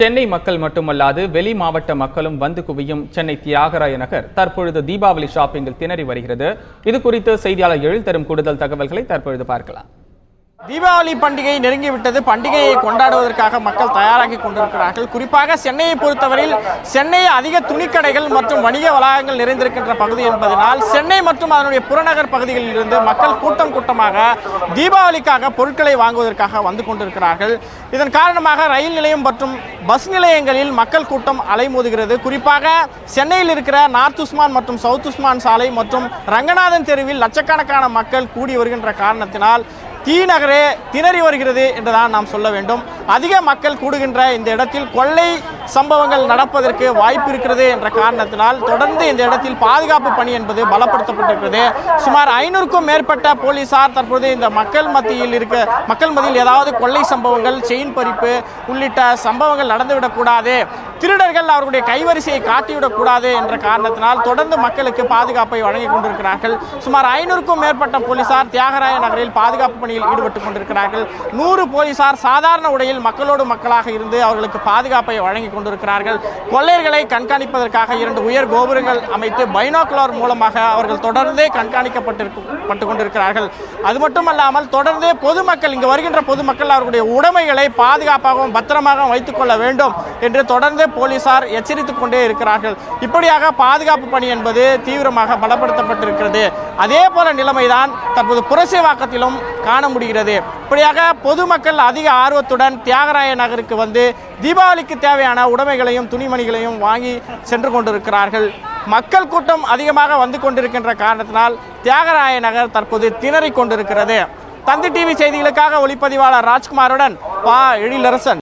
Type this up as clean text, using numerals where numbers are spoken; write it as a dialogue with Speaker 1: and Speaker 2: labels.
Speaker 1: சென்னை மக்கள் மட்டுமல்லாது வெளி மாவட்ட மக்களும் வந்து குவியும் சென்னை தியாகராய நகர் தற்பொழுது தீபாவளி ஷாப்பிங்கில் திணறி வருகிறது. இது குறித்து செய்தியாளர் எழில் தரும் கூடுதல் தகவல்களை தற்பொழுது பார்க்கலாம்.
Speaker 2: தீபாவளி பண்டிகை நெருங்கிவிட்டது. பண்டிகையை கொண்டாடுவதற்காக மக்கள் தயாராகி கொண்டிருக்கிறார்கள். குறிப்பாக சென்னையை பொறுத்தவரையில் சென்னை அதிக துணிக்கடைகள் மற்றும் வணிக வளாகங்கள் நிறைந்திருக்கின்ற பகுதி என்பதனால் சென்னை மற்றும் அதனுடைய புறநகர் பகுதிகளில் இருந்து மக்கள் கூட்டம் கூட்டமாக தீபாவளிக்காக பொருட்களை வாங்குவதற்காக வந்து கொண்டிருக்கிறார்கள். இதன் காரணமாக ரயில் நிலையம் மற்றும் பஸ் நிலையங்களில் மக்கள் கூட்டம் அலைமோதுகிறது. குறிப்பாக சென்னையில் இருக்கிற நார்த் உஸ்மான் மற்றும் சவுத் உஸ்மான் சாலை மற்றும் ரங்கநாதன் தெருவில் லட்சக்கணக்கான மக்கள் கூடி வருகின்ற காரணத்தினால் தி நகரே திணறி வருகிறது என்றுதான் நாம் சொல்ல வேண்டும். அதிக மக்கள் கூடுகின்ற இந்த இடத்தில் கொள்ளை சம்பவங்கள் நடப்பதற்கு வாய்ப்பு இருக்கிறது என்ற காரணத்தினால் தொடர்ந்து இந்த இடத்தில் பாதுகாப்பு பணி என்பது பலப்படுத்தப்பட்டிருக்கிறது. சுமார் 500க்கும் மேற்பட்ட போலீசார் தற்போது இந்த மக்கள் மத்தியில் ஏதாவது கொள்ளை சம்பவங்கள், செயின் பறிப்பு உள்ளிட்ட சம்பவங்கள் நடந்துவிடக்கூடாது, திருடர்கள் அவர்களுடைய கைவரிசையை காட்டிவிடக்கூடாது என்ற காரணத்தினால் தொடர்ந்து மக்களுக்கு பாதுகாப்பை வழங்கிக் கொண்டிருக்கிறார்கள். சுமார் 500க்கும் மேற்பட்ட போலீசார் தியாகராய நகரில் பாதுகாப்பு பணியில் ஈடுபட்டுக் கொண்டிருக்கிறார்கள். 100 போலீசார் சாதாரண உடையில் மக்களோடு மக்களாக இருந்து அவர்களுக்கு பாதுகாப்பை வழங்கிக் கொண்டிருக்கிறார்கள். கொள்ளையர்களை கண்காணிப்பதற்காக 2 உயர் கோபுரங்கள் அமைத்து பைனாகுலர் மூலமாக அவர்கள் தொடர்ந்து கண்காணிக்கப்பட்டு கொண்டிருக்கிறார்கள். அது மட்டுமல்லாமல் தொடர்ந்து பொதுமக்கள், இங்கு வருகின்ற பொதுமக்கள் அவர்களுடைய உடைமைகளை பாதுகாப்பாகவும் பத்திரமாக வைத்துக் கொள்ள வேண்டும் என்று தொடர்ந்து போலீசார் எச்சரித்துக் கொண்டே இருக்கிறார்கள். இப்படியாக பாதுகாப்பு பணி என்பது தீவிரமாக பலப்படுத்தப்பட்டிருக்கிறது. அதே போல நிலைமைதான் தற்போது புரசைவாக்கத்திலும் காண முடிகிறது. இப்படியாக பொதுமக்கள் அதிக ஆர்வத்துடன் தியாகராய நகருக்கு வந்து தீபாவளிக்கு தேவையான உடைமைகளையும் துணிமணிகளையும் வாங்கி சென்று கொண்டிருக்கிறார்கள். மக்கள் கூட்டம் அதிகமாக வந்து கொண்டிருக்கின்ற காரணத்தினால் தியாகராய நகர் தற்போது திணறிக் கொண்டிருக்கிறது. தந்தி டிவி செய்திகளுக்காக ஒளிப்பதிவாளர் ராஜ்குமாருடன் எழிலரசன்.